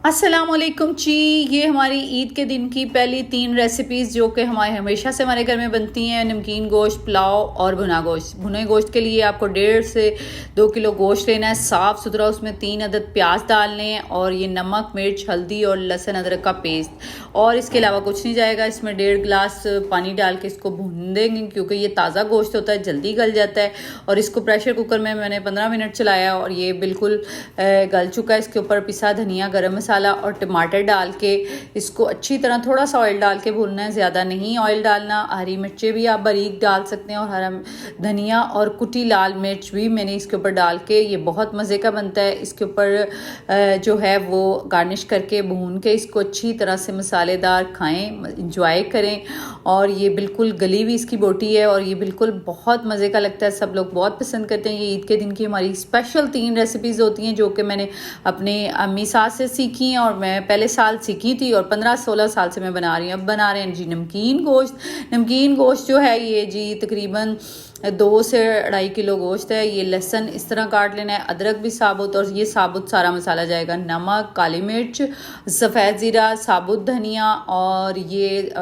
अस्सलामुअलैकुम जी। ये हमारी ईद के दिन की पहली 3 रेसिपीज़ जो कि हमारे हमेशा से हमारे घर में बनती हैं। नमकीन गोश्त, पुलाव और भुना गोश्त। भुने गोश्त के लिए आपको 1.5 से 2 किलो गोश्त लेना है, साफ़ सुथरा। उसमें 3 अदद प्याज डालने हैं और ये नमक, मिर्च, हल्दी और लहसुन अदरक का पेस्ट। और इसके अलावा कुछ नहीं जाएगा। इसमें 1.5 गिलास पानी डाल के इसको भून देंगे क्योंकि ये ताज़ा गोश्त होता है, जल्दी गल जाता है। और इसको प्रेशर कुकर में मैंने 15 मिनट चलाया और ये बिल्कुल गल चुका है। इसके ऊपर पिसा धनिया, गरम मसाला और टमाटर डाल के इसको अच्छी तरह थोड़ा सा ऑयल डाल के भूनना है, ज़्यादा नहीं ऑयल डालना। हरी मिर्चें भी आप बारीक डाल सकते हैं और हरा धनिया और कुटी लाल मिर्च भी मैंने इसके ऊपर डाल के, ये बहुत मज़े का बनता है। इसके ऊपर जो है वो गार्निश करके भून के इसको अच्छी तरह से मसालेदार खाएं, इंजॉय करें। और ये बिल्कुल गली हुई इसकी बोटी है और ये बिल्कुल बहुत मज़े का लगता है, सब लोग बहुत पसंद करते हैं। ये ईद के दिन की हमारी स्पेशल 3 रेसिपीज़ होती हैं जो कि मैंने अपने अम्मी सास से सीखी हैं और मैं पहले साल सीखी थी और 15-16 साल से मैं बना रही हूँ। अब बना रहे हैं जी नमकीन गोश्त। नमकीन गोश्त जो है ये जी तकरीबन 2 से 2.5 किलो गोश्त है। ये लहसुन इस तरह काट लेना है, अदरक भी साबुत, और ये साबुत सारा मसाला जाएगा। नमक, काली मिर्च, सफ़ेद ज़ीरा, साबुत धनिया और ये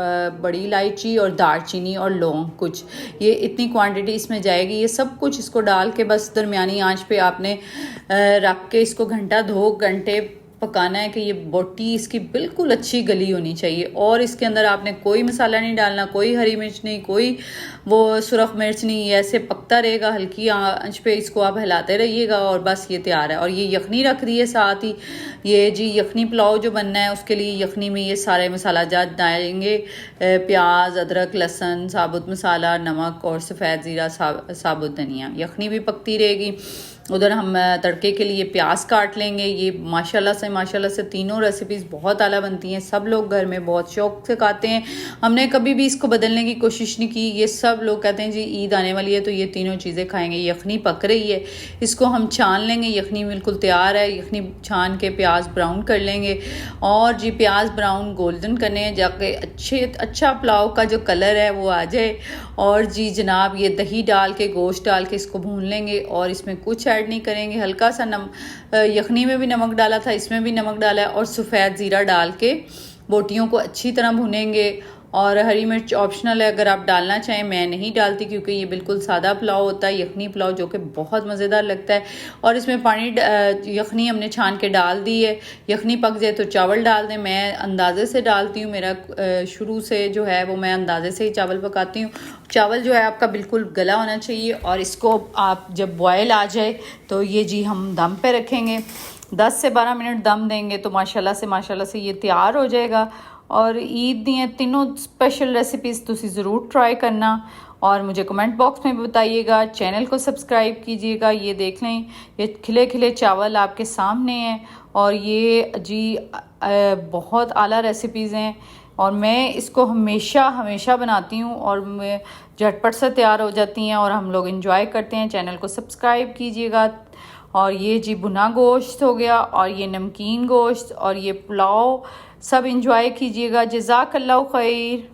बड़ी इलायची और दालचीनी और लौंग कुछ, ये इतनी क्वांटिटी इसमें जाएगी। ये सब कुछ इसको डाल के बस दरमियानी आंच पे आपने रख के इसको घंटा 2 घंटे पकाना है कि ये बोटी इसकी बिल्कुल अच्छी गली होनी चाहिए। और इसके अंदर आपने कोई मसाला नहीं डालना, कोई हरी मिर्च नहीं, कोई वो सुरख मिर्च नहीं। ये ऐसे पकता रहेगा, हल्की आंच पे इसको आप हिलाते रहिएगा और बस ये तैयार है। और ये यखनी रख दी है साथ ही। ये जी यखनी पुलाव जो बनना है उसके लिए यखनी में ये सारे मसाला जात डालेंगे, प्याज, अदरक, लहसुन, साबुत मसाला, नमक और सफ़ेद ज़ीरा, साबुत धनिया। यखनी भी पकती रहेगी। उधर हम तड़के के लिए प्याज काट लेंगे। ये माशाल्लाह से तीनों रेसिपीज़ बहुत आला बनती हैं, सब लोग घर में बहुत शौक से खाते हैं। हमने कभी भी इसको बदलने की कोशिश नहीं की। ये सब लोग कहते हैं जी ईद आने वाली है तो ये तीनों चीज़ें खाएंगे। यखनी पक रही है, इसको हम छान लेंगे। यखनी बिल्कुल तैयार है। यखनी छान के प्याज ब्राउन कर लेंगे और जी प्याज ब्राउन गोल्डन करने हैं जाके अच्छा पुलाव का जो कलर है वो आ जाए। और जी जनाब ये दही डाल के, गोश्त डाल के इसको भून लेंगे और इसमें कुछ ऐड नहीं करेंगे। हल्का सा यखनी में भी नमक डाला था, इसमें भी नमक डाला है और सफ़ेद ज़ीरा डाल के बोटियों को अच्छी तरह भुनेंगे। और हरी मिर्च ऑप्शनल है, अगर आप डालना चाहें। मैं नहीं डालती क्योंकि ये बिल्कुल सादा पुलाव होता है, यखनी पुलाव, जो कि बहुत मज़ेदार लगता है। और इसमें पानी यखनी हमने छान के डाल दी है। यखनी पक जाए तो चावल डाल दें। मैं अंदाज़े से डालती हूँ, मेरा शुरू से जो है वो मैं अंदाज़े से ही चावल पकाती हूँ। चावल जो है आपका बिल्कुल गला होना चाहिए। और इसको आप जब बॉयल आ जाए तो ये जी हम दम पे रखेंगे, 10 से 12 मिनट दम देंगे तो माशाल्लाह से ये तैयार हो जाएगा। और ईद दी तीनों स्पेशल रेसिपीज़ तुसी ज़रूर ट्राई करना और मुझे कमेंट बॉक्स में बताइएगा। चैनल को सब्सक्राइब कीजिएगा। ये देख लें, ये खिले खिले चावल आपके सामने हैं और ये जी बहुत आला रेसिपीज़ हैं और मैं इसको हमेशा बनाती हूँ और मैं झटपट से तैयार हो जाती हैं और हम लोग एंजॉय करते हैं। चैनल को सब्सक्राइब कीजिएगा। और ये जी भुना गोश्त हो गया और ये नमकीन गोश्त और ये पुलाव, सब एंजॉय कीजिएगा। जज़ाकल्लाहु खैर।